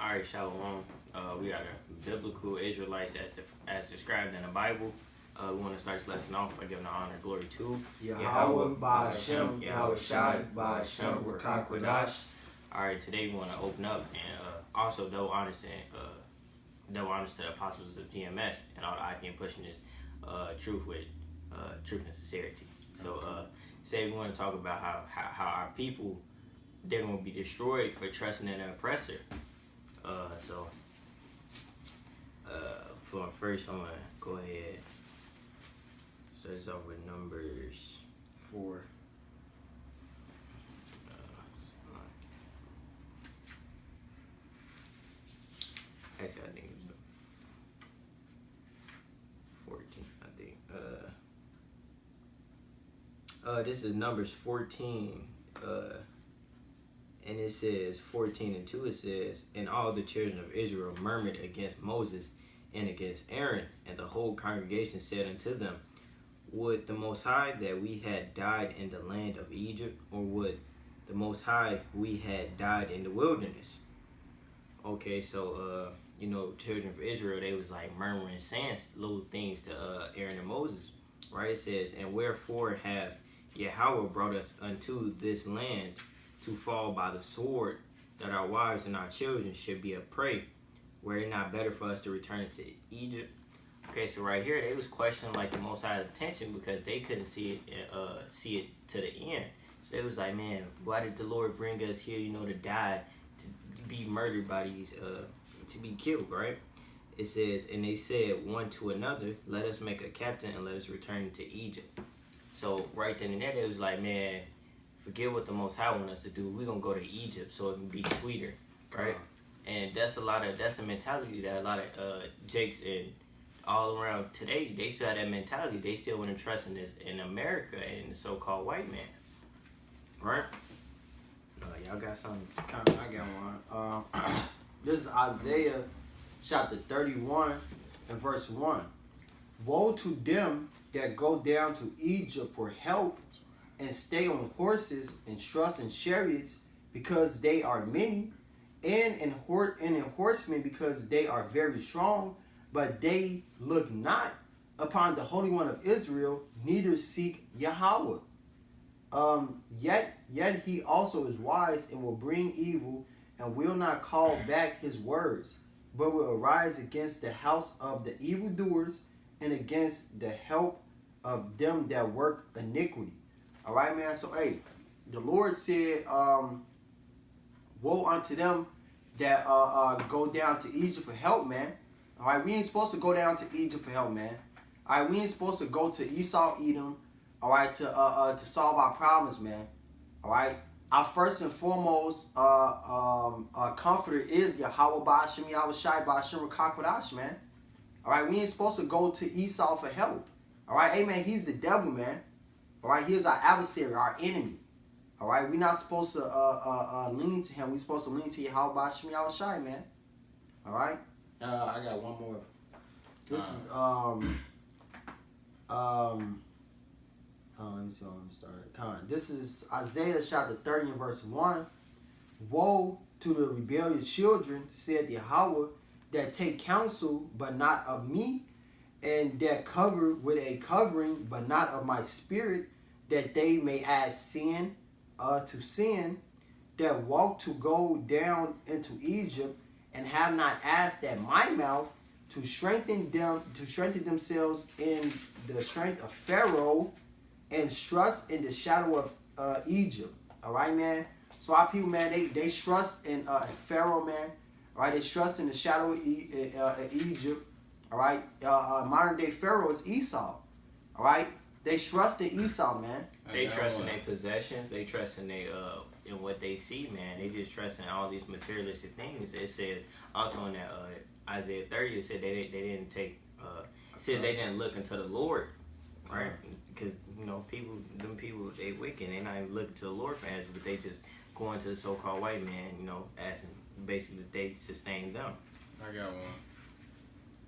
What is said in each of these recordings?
All right, Shalom. We got a biblical Israelites as described in the Bible. We want to start this lesson off by giving the honor and glory to Yahweh, Ba'Hashem, Yahweh Shai, Ba'Hashem, Rakak Kwadash. All right, today we want to open up and also double honors to the apostles of GMS and all the IPM pushing this truth with truth and sincerity. So today we want to talk about how our people, they're going to be destroyed for trusting in an oppressor. For first, I'm going to go ahead. Start this off with Numbers 4. Actually, I think it's 14. I think. This is Numbers 14. And it says 14:2. It says, "And all the children of Israel murmured against Moses and against Aaron, and the whole congregation said unto them, Would the Most High that we had died in the land of Egypt, or would the Most High we had died in the wilderness?" Okay, so children of Israel, they was like murmuring, saying little things to Aaron and Moses, right? It says, "And wherefore have Yahweh brought us unto this land to fall by the sword, that our wives and our children should be a prey? Were it not better for us to return to Egypt?" Okay, so right here they was questioning like the Most High's attention because they couldn't see it to the end. So they was like, man, why did the Lord bring us here? To die, to be murdered by these, to be killed, right? It says, "And they said one to another, Let us make a captain and let us return to Egypt." So right then and there, they was like, man, forget what the Most High want us to do. We're gonna go to Egypt so it can be sweeter, right? And that's a mentality that a lot of Jakes and all around today, they still have that mentality. They still want to trust in America and the so-called white man, right? Y'all got something? I got one. This is Isaiah chapter 31 and verse 1. "Woe to them that go down to Egypt for help, and stay on horses and trust in chariots, because they are many, and in horsemen, because they are very strong, but they look not upon the Holy One of Israel, neither seek Yahweh. Yet he also is wise, and will bring evil, and will not call back his words, but will arise against the house of the evildoers, and against the help of them that work iniquity." All right, man. So, hey, the Lord said, "Woe unto them that go down to Egypt for help, man." All right, we ain't supposed to go down to Egypt for help, man. All right, we ain't supposed to go to Esau, Edom, all right, to solve our problems, man. All right, our first and foremost comforter is Yahweh, Ba'Hashem, Yahweh Shai, Ba'Hashem, Rakak Kwadash, man. All right, we ain't supposed to go to Esau for help. All right, hey, man, he's the devil, man. All right, he's our adversary, our enemy. All right, we're not supposed to lean to him. We're supposed to lean to Yahweh, Ba'Hashem, Yahweh Shai, man. All right. I got one more. This is let me see how I'm started. This is Isaiah chapter 30 and verse 1. "Woe to the rebellious children, said Yahweh, that take counsel, but not of me, and that cover with a covering, but not of my spirit, that they may add sin to sin, that walk to go down into Egypt, and have not asked at my mouth to strengthen themselves in the strength of Pharaoh, and trust in the shadow of Egypt." All right, man. So our people, man, they trust in Pharaoh, man. All right, they trust in the shadow of Egypt. All right, modern day Pharaoh is Esau. All right, they trust in Esau, man. They trust in their possessions. They trust in in what they see, man. They just trust in all these materialistic things. It says also in that Isaiah 30, it said they didn't take. It says they didn't look unto the Lord, right? Because people, they wicked. They not even looking to the Lord for answers, but they just going to the so-called white man, asking basically that they sustain them. I got one.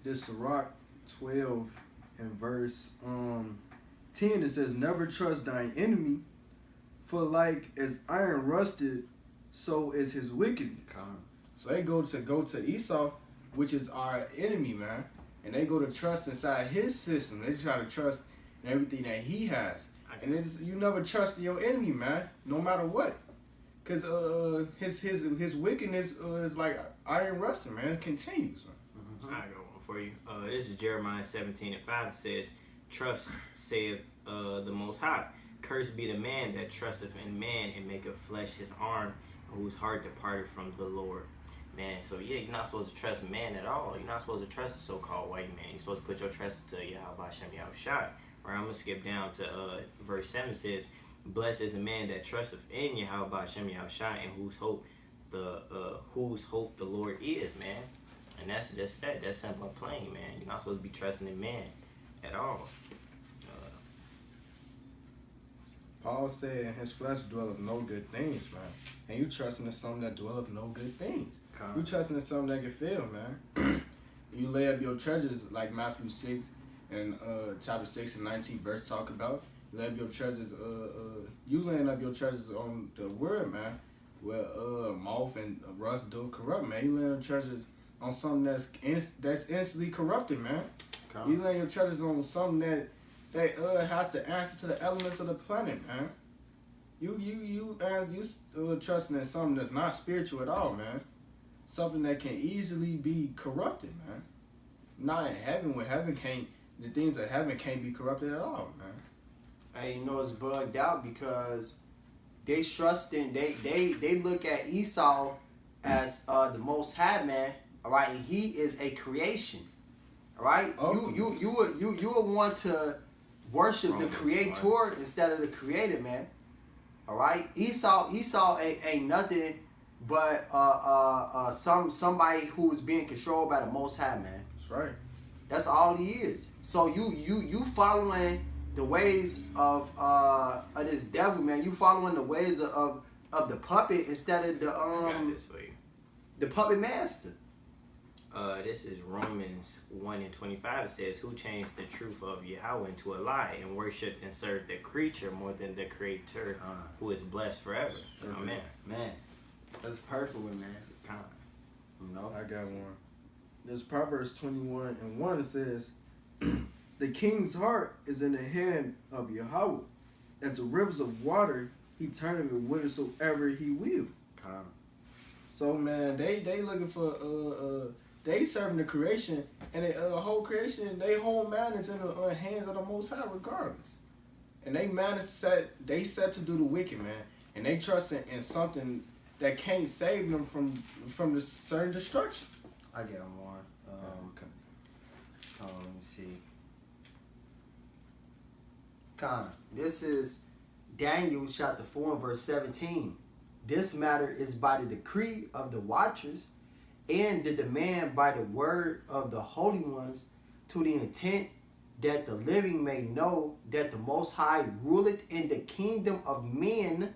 This Sirach 12 and verse 10, it says, "Never trust thine enemy, for like as iron rusted, so is his wickedness." So they go to Esau, which is our enemy, man, and they go to trust inside his system. They try to trust in everything that he has, and you never trust your enemy, man, no matter what, cause his wickedness is like iron rusting, man. It continues. Man. I got one for you. This is Jeremiah 17:5. It says, "Trust, saith the Most High. Cursed be the man that trusteth in man and maketh flesh his arm, whose heart departed from the Lord." Man, so yeah, you're not supposed to trust man at all. You're not supposed to trust the so-called white man. You're supposed to put your trust into Yahweh Shem Yahushua. Right, I'm gonna skip down to verse 7. It says, "Blessed is a man that trusteth in Yahweh Shem Yahushua, and whose hope the Lord is." Man, and that's simple and plain, man. You're not supposed to be trusting in man at all. Paul said, "In his flesh dwelleth no good things, man." And you trusting in something that dwelleth no good things. You trusting in something that can fail, man. You lay up your treasures, like Matthew 6 and chapter 6 and 19 verse talk about. You lay up your treasures. You laying up your treasures on the word, man. Where moth and rust do corrupt, man. You laying your treasures on something that's instantly corrupted, man. You laying your treasures on something that has to answer to the elements of the planet, man. You trusting in something that's not spiritual at all, man. Something that can easily be corrupted, man. Not in heaven, where the things of heaven can't be corrupted at all, man. Hey, you know it's bugged out because they look at Esau as the Most High, man. All right, and he is a creation. All right, you would want to worship the Creator instead of the Creator, man. All right, Esau ain't nothing but somebody who's being controlled by the Most High, man. That's right. That's all he is. So you following the ways of this devil, man. You following the ways of the puppet instead of the puppet master. This is Romans 1:25. It says, "Who changed the truth of Yahweh into a lie and worshiped and served the creature more than the Creator, who is blessed forever." Amen. Man, that's perfect one, man. You know, I got one. There's Proverbs 21:1. It says, "The king's heart is in the hand of Yahweh. As the rivers of water, he turneth it whithersoever he will." So man, they looking for they serving the creation, and the whole creation, they whole man is in the hands of the Most High regardless. And they set to do the wicked, man, and they trusting in something that can't save them from the certain destruction. I got one. Let me see. This is Daniel chapter 4 and verse 17. "This matter is by the decree of the watchers and the demand by the word of the holy ones, to the intent that the living may know that the Most High ruleth in the kingdom of men."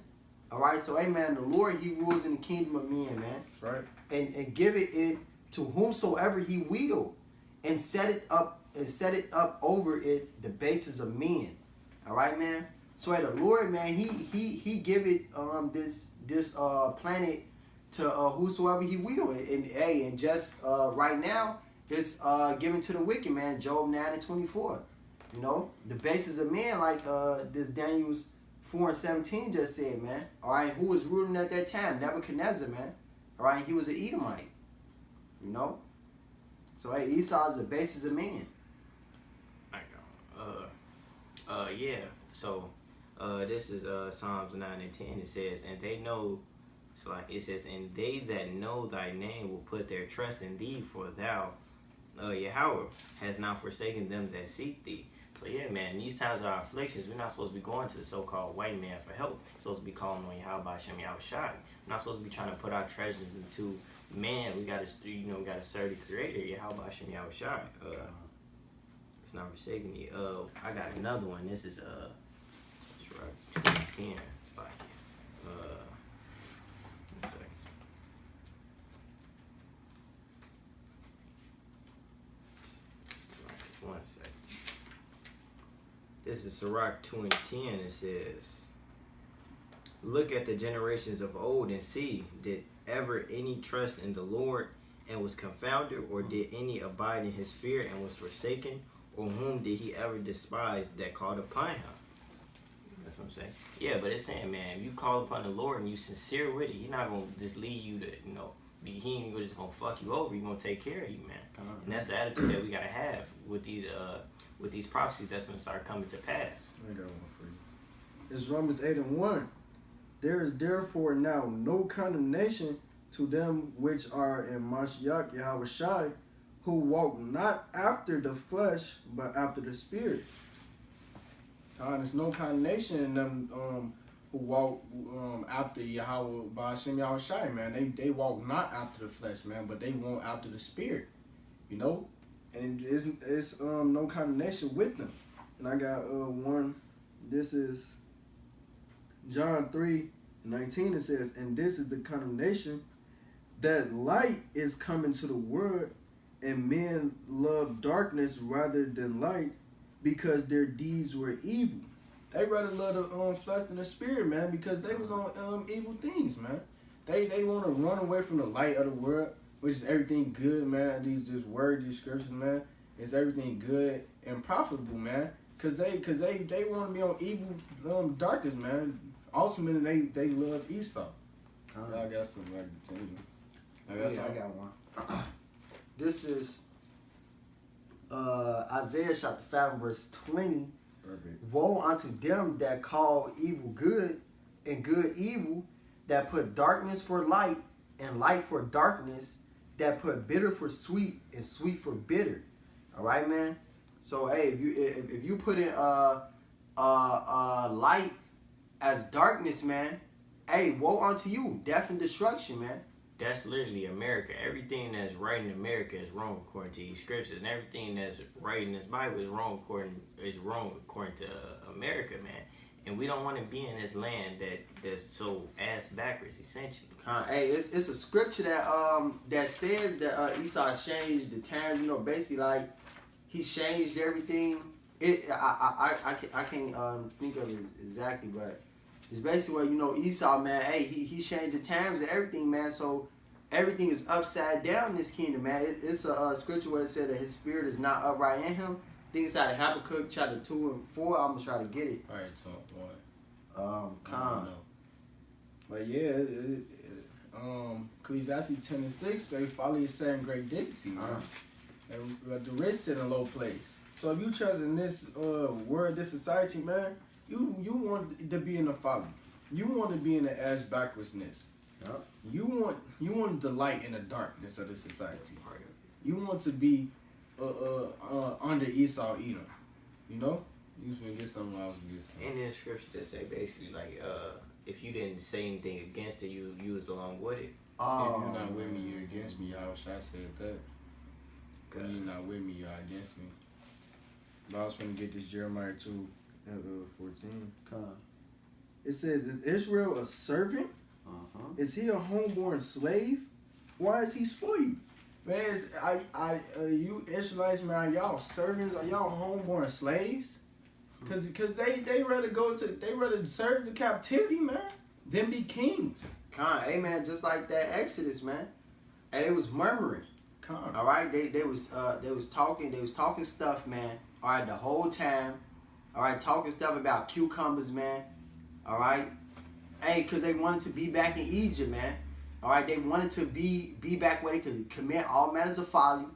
All right, so amen. The Lord, he rules in the kingdom of men, man. Right. And give it to whomsoever he will, and set it up over it the basis of men. All right, man. So the Lord, man, he give it this planet to whosoever he will, and just right now it's given to the wicked, man. Job 9:24. You know, the basis of man, like this Daniel's 4:17 just said, man. All right, who was ruling at that time? Nebuchadnezzar, man. All right, he was an Edomite. You know, so hey, Esau is the basis of man. I know. Yeah. So, this is Psalms 9:10. It says, "And they know." So like it says, "And they that know thy name will put their trust in thee, for thou, Yahweh, has not forsaken them that seek thee." So yeah, man, these times of our afflictions, we're not supposed to be going to the so-called white man for help. We're supposed to be calling on Yahweh Shem Yahushua. We're not supposed to be trying to put our treasures into man. We gotta serve the Creator, Yahweh Shem Yahushua. It's not forsaking me. I got another one. This is 10. It's like one second. This is Sirach 2:10. It says, "Look at the generations of old and see, did ever any trust in the Lord and was confounded, or did any abide in his fear and was forsaken? Or whom did he ever despise that called upon him? That's what I'm saying. Yeah, but it's saying, man, if you call upon the Lord and you sincere with it, He's not gonna just leave you to, he ain't just gonna fuck you over. He's gonna take care of you, man. And that's the attitude that we gotta have with these prophecies. That's when it start coming to pass. I got one for you. It's Romans 8:1. There is therefore now no condemnation to them which are in Mashiach Yahushai, who walk not after the flesh, but after the Spirit. There's no condemnation in them who walk after Yahweh Ba'ashem Yahushai, man. They walk not after the flesh, man, but they walk after the Spirit, And it's no condemnation with them. And I got one. This is John 3:19. It says, and this is the condemnation, that light is coming to the world, and men love darkness rather than light, because their deeds were evil. They rather love the flesh than the spirit, man, because they was on evil things, man. They want to run away from the light of the world, which is everything good, man. These scriptures, man, it's everything good and profitable, man. Cause they want to be on evil darkness, man. Ultimately, they love Esau. I got something I can tell you. I got one. This is Isaiah chapter 5 verse 20. Perfect. Woe unto them that call evil good and good evil, that put darkness for light and light for darkness, that put bitter for sweet and sweet for bitter. All right, man. So hey, if you put in light as darkness, man, hey, woe unto you, death and destruction, man. That's literally America. Everything that's right in America is wrong according to these scriptures, and everything that's right in this Bible is wrong according to America, man. And we don't want to be in this land that's so ass backwards, essentially. Hey, it's a scripture that says that Esau changed the times. Basically like he changed everything. I can't think of it exactly, but it's basically where Esau, man. Hey, he changed the times and everything, man. So everything is upside down in this kingdom, man. It's a scripture where it said that his spirit is not upright in him. I think it's out of Habakkuk chapter 2 and 4. I'm gonna try to get it. All right, talk Con. But yeah, Ecclesiastes 10:6, they follow your saying great dignity, man. And the rich sit in a low place. So if you trust in this world, this society, man, you want to be in the folly. You want to be in the ass backwardsness. Yep. You want to delight in the darkness of the society. You want to be under Esau Edom. You was gonna get something I was gonna get something. And then scripture that say basically like if you didn't say anything against it, you was along with it. If you're not with me, you're against me. How should I say that? When you're not with me, you're against me. But I was gonna get this Jeremiah 2:14. It says, is Israel a servant? Is he a homeborn slave? Why is he spoil you? Man, you Israelites, man, y'all servants, are y'all homeborn slaves? Cause they rather serve the captivity, man, than be kings. Hey, man, just like that Exodus, man. And they was murmuring. All right, they was talking stuff, man. All right, the whole time. All right, talking stuff about cucumbers, man. All right, hey, cause they wanted to be back in Egypt, man. All right, they wanted to be back where they could commit all matters of folly.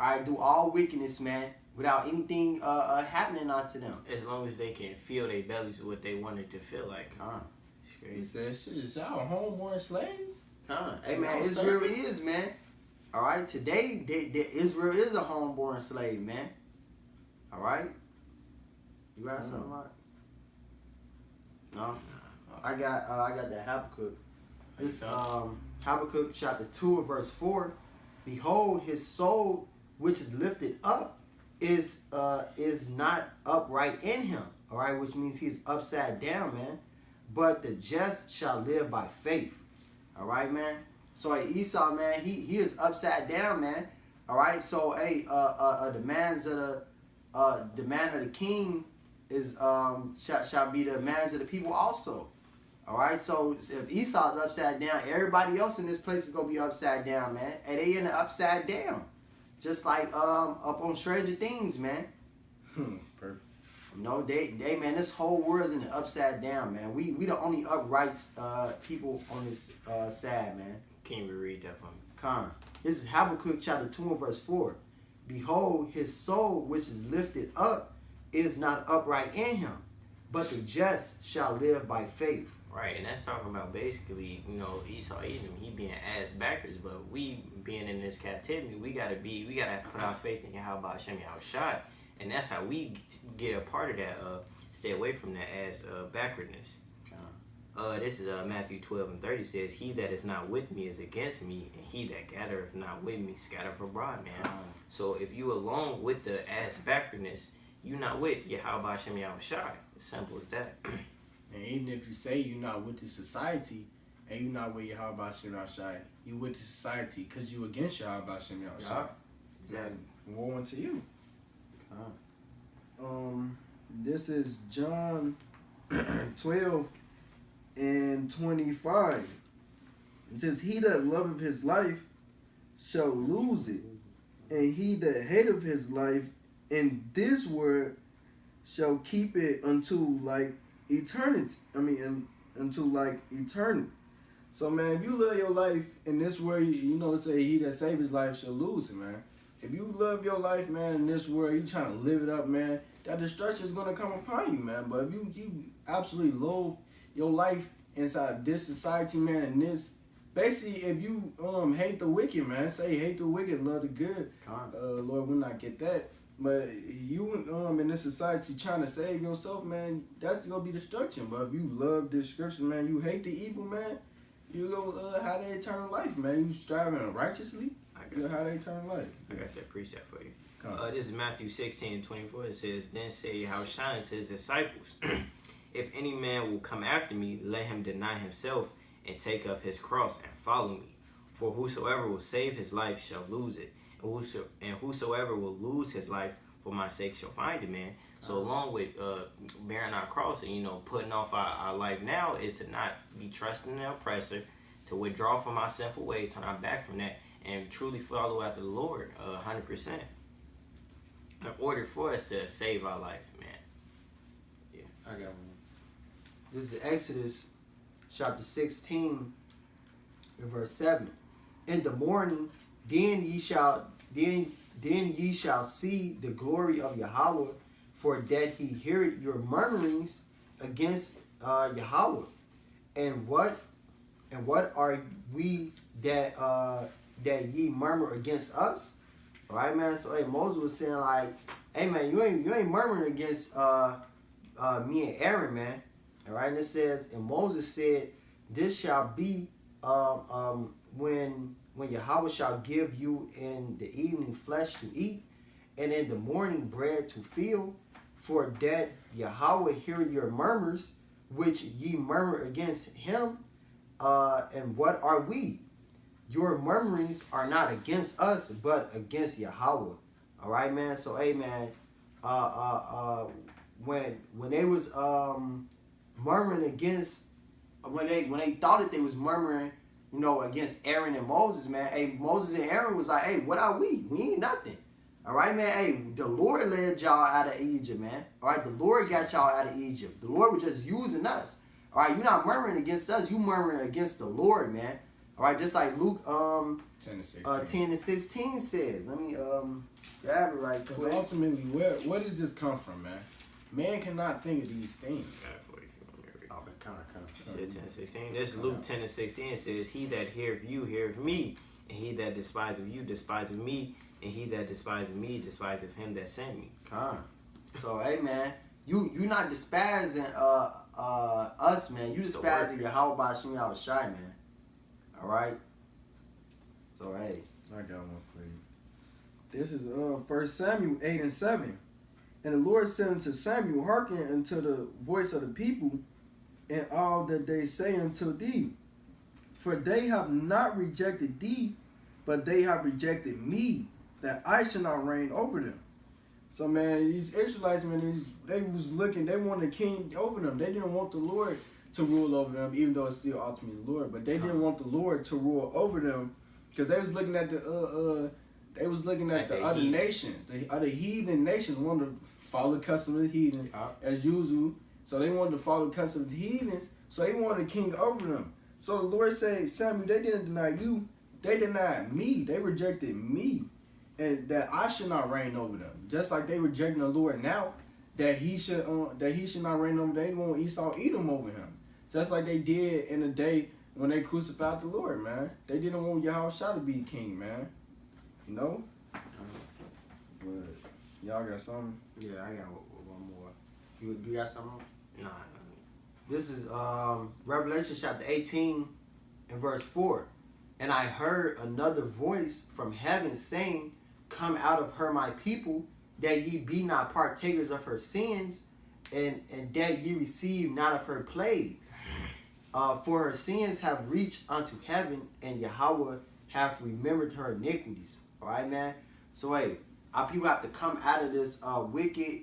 All right, do all wickedness, man, without anything happening unto them. As long as they can feel their bellies what they wanted to feel like. He said, shit, y'all homeborn slaves? Hey, man, Israel is, man. All right, today, Israel is a homeborn slave, man. All right? You got something, Mark? No? I got that Habakkuk. This Habakkuk chapter 2 and verse 4. Behold, his soul which is lifted up is not upright in him. All right, which means he's upside down, man. But the just shall live by faith. All right, man. So Esau, man, he is upside down, man. All right. So the demands of the man of the king is shall be the demands of the people also. All right, so if Esau's upside down, everybody else in this place is gonna be upside down, man. And they in the upside down, just like up on Stranger Things, man. Perfect. No, they man, this whole world's in the upside down, man. We the only upright people on this side, man. Can you read that for me? Con. This is Habakkuk chapter 2 and verse 4. Behold, his soul which is lifted up is not upright in him, but the just shall live by faith. Right, and that's talking about basically, you know, Esau Edom, he being ass backwards, but we being in this captivity, we gotta put our faith in Yahweh Hashem Yahushua, and that's how we get a part of that. Stay away from that ass backwardness. This is Matthew 12 and 30 says, "He that is not with me is against me, and he that gathereth not with me scattereth abroad." Man, so if you alone with the ass backwardness, you not with Yahweh Hashem Yahushua. As simple as that. And even if you say you're not with the society, and you're not with Yahweh Hashem Yahushua, you with the society because you against Yahweh Hashem Yahushua. Exactly. Woe unto you. This is John 12 and 25. It says, "He that loveth his life shall lose it, and he that hateth his life in this world shall keep it unto like eternity." Unto like eternity. So man, if you love your life in this world, you know, say he that save his life shall lose it, man. If you love your life, man, in this world, you trying to live it up, man, that destruction is gonna come upon you, man. But if you absolutely loathe your life inside this society, man, and this, basically, if you hate the wicked, man, say hate the wicked, love the good. Lord will not get that. But you in this society trying to save yourself, man, that's gonna be destruction. But if you love this scripture, man, you hate the evil, man, you gonna have the eternal life, man. You striving righteously, you have the eternal life. I got that precept for you. This is Matthew 16 and 24. It says, "Then say Yahushua to his disciples, if any man will come after me, let him deny himself and take up his cross and follow me. For whosoever will save his life shall lose it. And whosoever will lose his life for my sake shall find it," man. So along with bearing our cross and, you know, putting off our life now is to not be trusting the oppressor, to withdraw from our sinful ways, turn our back from that, and truly follow after the Lord 100%. In order for us to save our life, man. Yeah, I got one. This is Exodus chapter 16 and verse 7. "In the morning, then ye shall see the glory of Yahweh, for that he heard your murmurings against Yahweh. And what are we that ye murmur against us?" All right, man. So hey, Moses was saying like, "Hey, man, you ain't murmuring against me and Aaron, man." All right, and it says, and Moses said, "This shall be when Yahweh shall give you in the evening flesh to eat, and in the morning bread to fill, for that Yahweh hear your murmurs, which ye murmur against him. And what are we? Your murmurings are not against us, but against Yahweh." All right, man. So, hey, man, when they was murmuring against, when they thought that they was murmuring, you know, against Aaron and Moses, man. Hey, Moses and Aaron was like, "Hey, what are we? We ain't nothing." All right, man. Hey, the Lord led y'all out of Egypt, man. All right, the Lord got y'all out of Egypt. The Lord was just using us. All right, you're not murmuring against us. You murmuring against the Lord, man. All right, just like Luke 10 and 16 says. Let me grab it right quick. Because ultimately, where does this come from, man? Man cannot think of these things. It said 10 and 16. This is Luke 10 and 16. It says, "He that heareth you heareth me, and he that despiseth you despiseth me, and he that despiseth me despiseth him that sent me." So hey, man, you not despising us, man. You despising Yahweh Hashem Yahushua, man. All right. So hey, I got one for you. This is 1 Samuel 8 and 7. "And the Lord said unto Samuel, hearken unto the voice of the people, and all that they say unto thee. For they have not rejected thee, but they have rejected me, that I should not reign over them." So, man, these Israelites, man, they was looking, they wanted a king over them. They didn't want the Lord to rule over them, even though it's still ultimately the Lord. But they didn't want the Lord to rule over them because they was looking at the other nations, the other heathen nations wanted to follow the custom of the heathens as usual. So they wanted to follow the custom of the heathens. So they wanted a king over them. So the Lord said, Samuel, they didn't deny you. They denied me. They rejected me. And that I should not reign over them. Just like they rejecting the Lord now, that he should not reign over them. They want Esau, Edom over him. Just like they did in the day when they crucified the Lord, man. They didn't want Yahushua to be king, man. You know? But y'all got something? Yeah, I got one more. You got something? Nah. This is Revelation chapter 18 and verse 4. And I heard another voice from heaven saying, come out of her, my people, that ye be not partakers of her sins, and that ye receive not of her plagues. For her sins have reached unto heaven, and Yahweh hath remembered her iniquities. All right, man? So, hey, our people have to come out of this wicked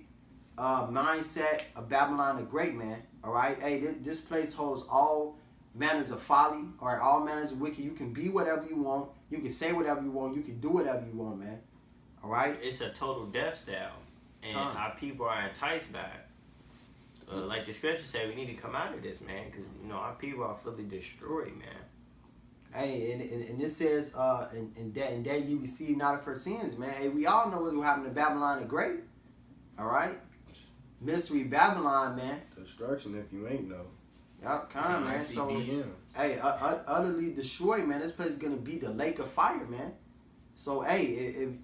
mindset of Babylon the Great, man. All right? Hey, this place holds all manners of folly, or all manners of wicked. You can be whatever you want. You can say whatever you want. You can do whatever you want, man. All right? It's a total death style. And our people are enticed by it. Like the scripture said, we need to come out of this, man, because our people are fully destroyed, man. Hey, and it says, and that you receive not of her sins, man. Hey, we all know what happened to Babylon the Great. All right, Mystery Babylon, man. Destruction if you ain't know. Yup, come man. So, hey, utterly destroyed, man. This place is gonna be the lake of fire, man. So, hey,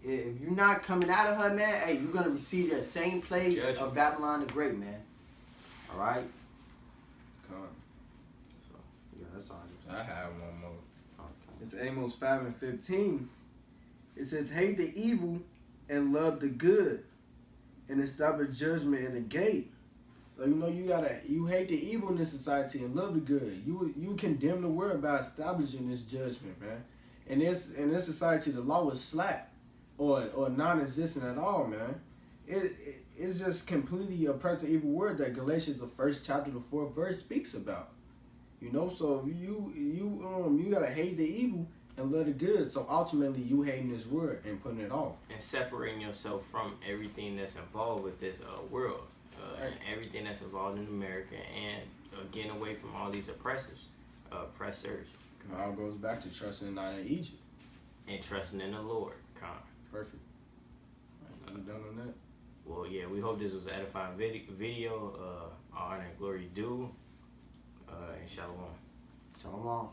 if you're not coming out of her, man, hey, you're gonna receive that same plagues of Babylon the Great, man. All right. So, yeah, that's all. I have one more. Okay. It's Amos 5:15. It says, "Hate the evil and love the good, and establish judgment at the gate." So you hate the evil in this society and love the good. You condemn the world by establishing this judgment, man. In this society, the law is slack or non-existent at all, man. It's just completely oppressive evil word that Galatians, the 1st chapter, the 4th verse speaks about. So you gotta hate the evil and love the good. So ultimately, you hating this word and putting it off and separating yourself from everything that's involved with this world, and everything that's involved in America, and getting away from all these oppressors. It all goes back to trusting not in Egypt and trusting in the Lord. Perfect. You done on that? Well, yeah, we hope this was an edifying video. Honor and glory due. And shalom. Shalom.